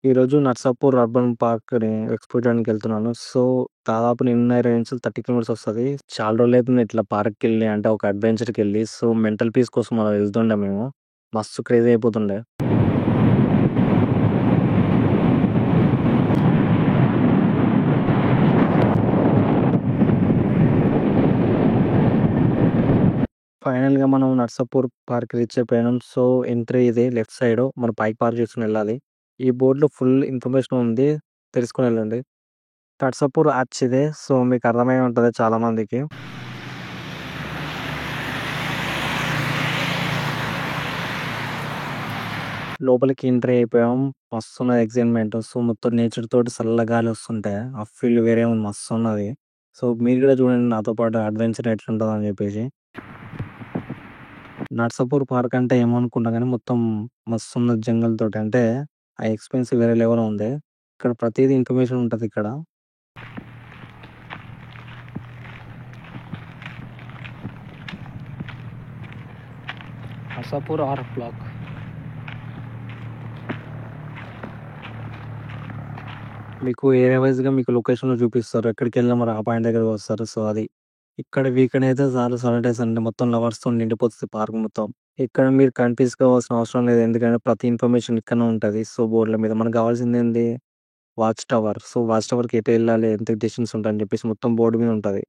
ఈరోజు Narsapur urban పార్క్‌ని explore చేయడానికెళ్తున్నాను. So, దాదాపు నిన్న నుంచి 30 కిలోమీటర్స్ వస్తది. చాలా రోజులైతుంది ఇట్లా పార్క్‌కెళ్ళి అంటే ఒక అడ్వెంచర్‌కెళ్ళి. సో, మెంటల్ పీస్ కోసం అలా వెళ్తుండే మేము. మస్తు క్రేజీ అయిపోతుండే. ఫైనల్‌గా మనం నర్సాపూర్ పార్క్ రీచ్ అయిపోయాం. సో, ఎంట్రీ ఇది లెఫ్ట్ సైడు. మనం బైక్ పార్క్ చేసుకొని వెళ్ళాలి. ఈ బోర్డ్‌లో ఫుల్ ఇన్ఫర్మేషన్ ఉంది. తెలుసుకొని వెళ్ళండి. నర్సాపూర్ ఆర్చ్ ఇదే. సో, మీకు అర్థమై ఉంటది చాలా మందికి. లోపలికి ఎంట్రీ అయిపోయాం. మస్తున్నది ఎక్సైట్‌మెంట్. సో, మొత్తం నేచర్ తోటి చల్ల గాలొస్తుంటే ఆ ఫీల్ వేరే ఉంది. మస్తున్నది. సో, మీరు గూడా చూడండి నాతో పాటు అడ్వెంచర్ ఎట్లుంటదని జెప్పేసి. నర్సాపూర్ పార్క్ అంటే ఏమనుకున్నా గానీ మొత్తం మస్తున్నది జంగల్ తోటి. అంటే ఆ ఎక్స్‌పీరియన్స్ వేరే లెవెల్‌లో ఉంది. ఇక్కడ ప్రతీది ఇన్ఫర్మేషన్ ఉంటదిక్కడ. Narsapur RF block. మీకు ఏరియా వైస్‌గా మీకు లొకేషన్‌లో చూపిస్తారు. ఎక్కడికెళ్ళినా మరి ఆ పాయింట్ దగ్గరకి వస్తారు. సో, అది. ఇక్కడ వీకెండ్ అయితే చాలు సాటర్‌డే, సండే మొత్తం లవర్స్‌తోని నిండిపోతది పార్క్ మొత్తం. ఇక్కడ మీరు కన్‌ఫ్యూజ్ కావాల్సిన అవసరం లేదు. ఎందుకంటే ప్రతి ఇన్ఫర్మేషన్ ఇక్కడనే ఉంటది. సో, బోర్డ్‌ల మీద. మనకు కావాల్సిందేంది వాచ్ టవర్. సో, వాచ్ టవర్‌కి ఎటెళ్ళాలి, ఎంత డిస్టెన్స్ ఉంటదని చెప్పేసి మొత్తం బోర్డ్ మీద ఉంటది.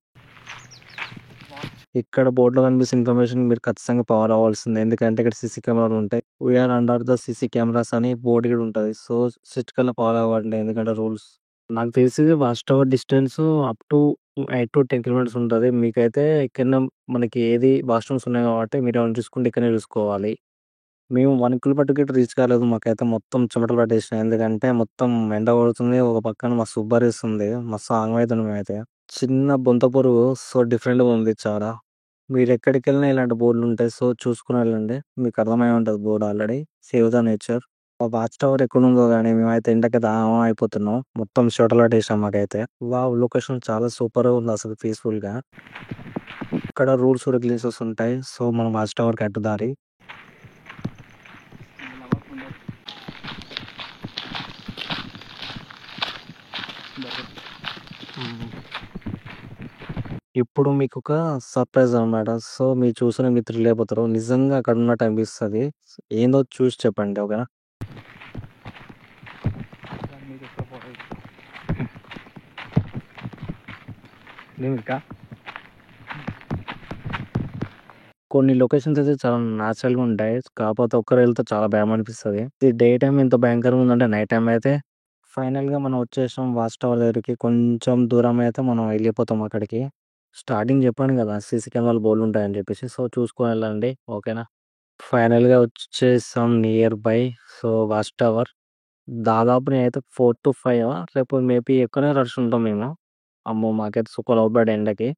ఇక్కడ బోర్డ్‌లో కనిపిస్తున్న ఇన్ఫర్మేషన్ మీరు ఖచ్చితంగా ఫాలో అవ్వాల్సిందే. ఎందుకంటే ఇక్కడ సీసీ కెమెరాలు ఉంటాయి. We are under the CC cameras అని బోర్డ్ కూడా ఉంటది. సో, స్ట్రిక్ట్‌గా ఫాలో అవ్వండి. ఎందుకంటే రూల్స్. నాకు తెలిసి watch tower distance up to 8-10 kilometres ఉంటది. మీకైతే ఇక్కడనే మనకి ఏది వాష్‌రూమ్స్ ఉన్నాయి కాబట్టి మీరేమన్నా చూసుకుంటే ఇక్కడనే చూసుకోవాలి. మేము 1 కిలోమీటర్ గూడా రీచ్ కాలేదు. మాకైతే మొత్తం చెమటలు పట్టేసినాయి. ఎందుకంటే మొత్తం ఎండ కొడుతుంది. ఒక పక్కన మస్తు ఉబ్బరిస్తుంది. మస్తు ఆగమైతున్నాం మేమైతే. చిన్న బొంత పురుగు సో, డిఫరెంట్‌గా ఉంది చాలా. మీరెక్కడికెళ్ళినా ఇలాంటి బోర్డులుంటాయి. సో, చూసుకొని వెళ్ళండి. మీకు అర్థమై ఉంటది board already. Save the nature. ఆ వాచ్ టవర్ ఎక్కడుందో గానీ మేమైతే ఎండకి అయిపోతున్నాం. మొత్తం చెమటలు పట్టేసినాయి మాకైతే. వావ్! లొకేషన్ చాలా సూపర్‌గా ఉందసలు పీస్‌ఫుల్‌గా. ఇక్కడ రూల్స్, రెగ్యులేషన్స్ ఉంటాయి. సో, మనం వాచ్ టవర్‌కి అడ్డు దారి. హ్మ్. ఇప్పుడు మీకొక సర్ప్రైజ్ అనమాట. సో, మీరు చూస్తేనే మీరు థ్రిల్ అయిపోతారు. నిజంగా అక్కడున్నట్టు అనిపిస్తది. ఏందో చూసి చెప్పండి ఓకేనా? దీనికా? కొన్ని లొకేషన్స్ అయితే చాలా న్యాచురల్‌గా ఉంటాయి. కాకపోతే ఒక్కరే వెళ్తే చాలా భయమనిపిస్తది. ఇది డే టైమ్ ఎంత భయంకరంగా ఉందంటే నైట్ టైమ్ అయితే ఫైనల్‌గా మనం వచ్చేసాం వాచ్ టవర్ దగ్గరికి. కొంచెం దూరం అయితే మనం వెళ్ళిపోతాం అక్కడికి. స్టార్టింగ్ చెప్పాను గదా! సీసీ కెమెరాలు బోలెడుంటాయని చెప్పేసి. సో, చూసుకొని వెళ్ళండి. ఓకేనా? ఫైనల్‌గా వచ్చేసాం near by. So, watch tower. దాదాపు నేనైతే 4-5 లేకపోతే మేబీ ఎక్కువనే రష్ ఉంటాం మేము. అమ్మో! మాకైతే సుక్కలవుపడ్డాయి ఎండకి.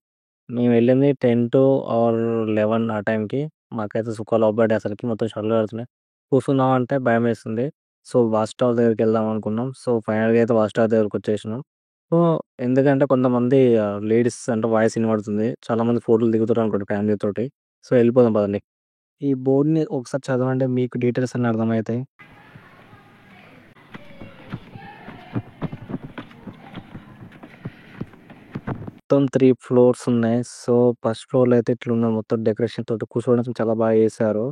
మేమెళ్ళింది 10 ఆర్ 11 ఆ టైంకి. మాకైతే సుక్కలవుపడ్డాయి అసలకి. మొత్తం చెమటలు కారుతున్నాయి. కూర్చుందామంటే భయమేస్తుంది. సో, వాచ్ టవర్ దగ్గరికెళ్దాం అనుకున్నాం. సో, ఫైనల్‌గా అయితే వాచ్ టవర్ దగ్గరికొచ్చేసినాం. సో, ఎందుకంటే కొంతమంది లేడీస్ అంటే వాయిస్ ఇనబడుతుంది. చాలామంది ఫోటోలు దిగుతారనుకుంటా ఫ్యామిలీతోటి. సో, ఎళ్ళిపోదాం పదండి. ఈ బోర్డ్‌ని ఒకసారి చదవండి మీకు డీటెయిల్స్ అన్నీ అర్థమైతాయి. మొత్తం 3 ఫ్లోర్స్ ఉన్నాయి. సో, ఫస్ట్ ఫ్లోర్‌లో అయితే ఇట్లున్నది మొత్తం డెకరేషన్ తోటి కూర్చోవడానికి చాలా బాగా చేశారు.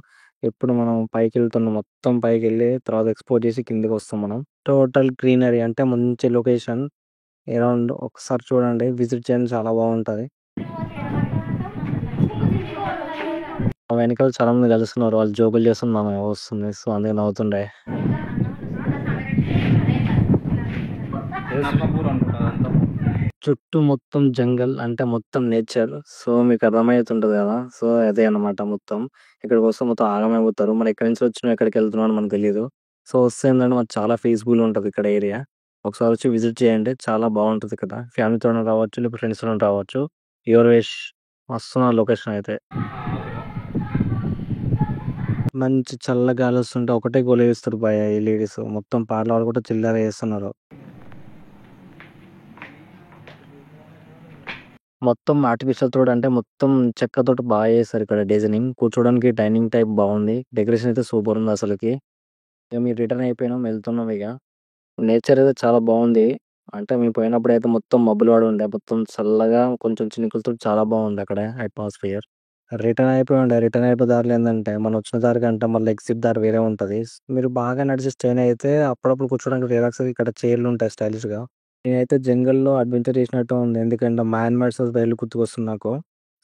ఇప్పుడు మనం పైకెళ్తున్నాం. మొత్తం పైకెళ్ళి తర్వాత ఎక్స్‌ప్లోర్ చేసి కిందకొస్తాం మనం. టోటల్ గ్రీనరీ అంటే మంచి లొకేషన్. అరౌండ్ ఒకసారి చూడండి. విజిట్ చేయండి చాలా బాగుంటది. మా వెనకాల చాలా మంది కలుస్తున్నారు. వాళ్ళు జోకులు చేస్తుంటే మాకు నవ్వొస్తుంది. సో, అందుకే నవ్వుతుండే. చుట్టూ మొత్తం జంగల్ అంటే మొత్తం నేచర్. సో, మీకు అర్థమైతుంటది గదా! సో, అదే అన్నమాట మొత్తం. ఇక్కడికొస్తే మొత్తం ఆగమైపోతారు. మనం ఎక్కడి నుంచి వచ్చినాం, ఎక్కడికెళ్తున్నాం అని మనకు తెలీదు. సో, వస్తే ఏందంటే మనకు చాలా పీస్‌ఫుల్‌గా ఉంటది ఇక్కడ ఏరియా. ఒకసారి వచ్చి విజిట్ చేయండి. చాలా బావుంటది ఇక్కడ. ఫ్యామిలీతోనే రావచ్చు, లేకపోతే ఫ్రెండ్స్‌తోని రావచ్చు. Your wish. మస్తున్నది లొకేషన్ అయితే. మంచి చల్ల గాలొస్తుంటే ఒకటే గోల చేస్తారు ఈ లేడీస్. మొత్తం పాటలు పాడుకుంటూ చిల్లర చేస్తున్నారు. మొత్తం ఆర్టిఫిషియల్ తోటి అంటే మొత్తం చెక్కతోటి బాగా చేశారు ఇక్కడ డిజైనింగ్. కూర్చోడానికి డైనింగ్ టైప్ బావుంది. డెకరేషన్ అయితే సూపర్ ఉంది అసలకి. ఇక మేము రిటర్న్ అయిపోయినాం. వెళ్తున్నాం ఇగ. నేచర్ అయితే చాలా బావుంది. అంటే మేము పోయినప్పుడైతే మొత్తం మబ్బులు పడి ఉండే. మొత్తం చల్లగా కొంచెం చినుకులతోటి చాలా బావుందక్కడ అట్మాస్ఫియర్. రిటర్న్ అయిపోయే దారిలో ఏందంటే, మనం వచ్చిన దారి కంటే మళ్ళీ ఎగ్జిట్ దారి వేరే ఉంటది. మీరు బాగా నడిచి స్ట్రెయిన్ అయితే అప్పుడప్పుడు కూర్చోడానికి రిలాక్స్‌గా ఇక్కడ చైర్‌లుంటాయి స్టైలిష్‌గా. నేనైతే జంగల్‌లో అడ్వెంచర్ చేసినట్టే ఉంది. ఎందుకంటే 'మ్యాన్ వర్సెస్ వైల్డ్' గుర్తుకొస్తుంది నాకు.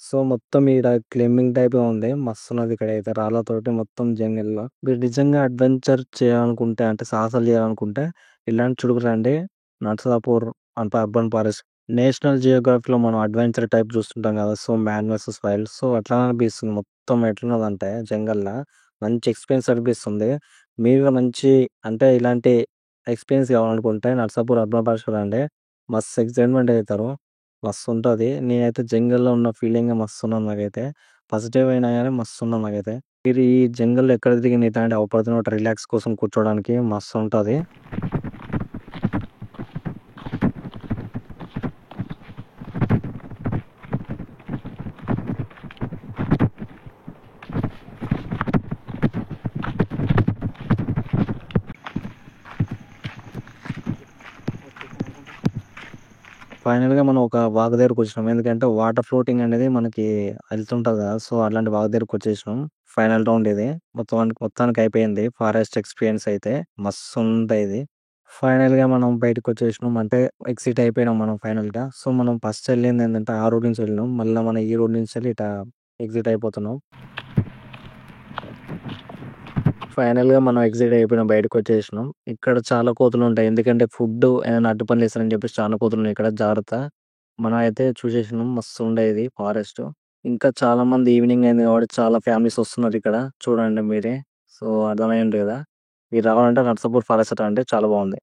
సో, మొత్తం ఈడ క్లైంబింగ్ టైపే ఉంది. మస్తున్నది ఇక్కడైతే రాళ్ళతోటి మొత్తం జంగల్‌లో. మీరు నిజంగా అడ్వెంచర్ చేయాలనుకుంటే అంటే సాహసాలు చేయాలనుకుంటే ఇలాంటి చుడుకు రండి. నరసాపూర్ అంటే అర్బన్ ఫారెస్ట్. నేషనల్ జియోగ్రఫీలో మనం అడ్వెంచర్ టైప్ చూస్తుంటాం కదా! So, 'man versus wild' so, అట్లానే అనిపిస్తుంది. మొత్తం ఎట్లున్నదంటే జంగల్‌లా మంచి ఎక్స్‌పీరియన్స్ అనిపిస్తుంది. మీరు కూడా మంచి అంటే ఇలాంటి ఎక్స్‌పీరియన్స్ కావాలనుకుంటే నరసాపూర్ అర్బన్ ఫారెస్ట్ రండి. మస్తు ఎక్సైట్‌మెంట్ అయితారు. మస్తుంటది. నేనైతే జంగల్‌లో ఉన్న ఫీలింగే మస్తున్నది నాకైతే. ఫస్ట్ డే పోయినా గాని మస్తున్నది నాకైతే. మీరు ఈ జంగల్‌లో ఎక్కడ తిరిగిన ఇట్లాంటి అవపడుతున్న రిలాక్స్ కోసం కూర్చోవడానికి మస్తుంటది. ఫైనల్‌గా మనం ఒక వాగు దగ్గరకొచ్చినాం. ఎందుకంటే వాటర్ ఫ్లోటింగ్ అనేది మనకి ఎళ్తుంటది కదా! సో, అలాంటి వాగు దగ్గరకొచ్చేసినాం. ఫైనల్ రౌండ్ ఇది. మొత్తానికి అయిపోయింది. ఫారెస్ట్ ఎక్స్‌పీరియన్స్ అయితే మస్తుండే ఇది. ఫైనల్‌గా మనం బయటకొచ్చేసినాం. అంటే ఎగ్జిట్ అయిపోయినాం మనం ఫైనల్‌గా. సో, మనం ఫస్ట్ ఎళ్ళిందేంటంటే ఆ రోడ్ నుంచి వెళ్ళినాం. మళ్ళా మనం ఈ రోడ్ నుంచెళ్ళి ఎగ్జిట్ అయిపోతున్నాం. ఫైనల్‌గా మనం ఎగ్జిట్ అయిపోయినాం. బయటకొచ్చేసినాం. ఇక్కడ చాలా కోతులుంటాయి. ఎందుకంటే ఫుడ్డు ఏమైనా అడ్డు పనులు చేస్తారని చెప్పేసి చాలా కోతులున్నాయి ఇక్కడ జాగ్రత్త. మనం అయితే చూసేసినాం. మస్తుండేది ఫారెస్టు. ఇంకా చాలా మంది ఈవినింగ్ అయింది కాబట్టి చాలా ఫ్యామిలీస్ వస్తున్నారిక్కడ. చూడండి మీరే. సో, అర్థమై ఉంటది కదా! మీరు రావాలంటే నర్సాపూర్ ఫారెస్ట్ రండి చాలా బావుంది.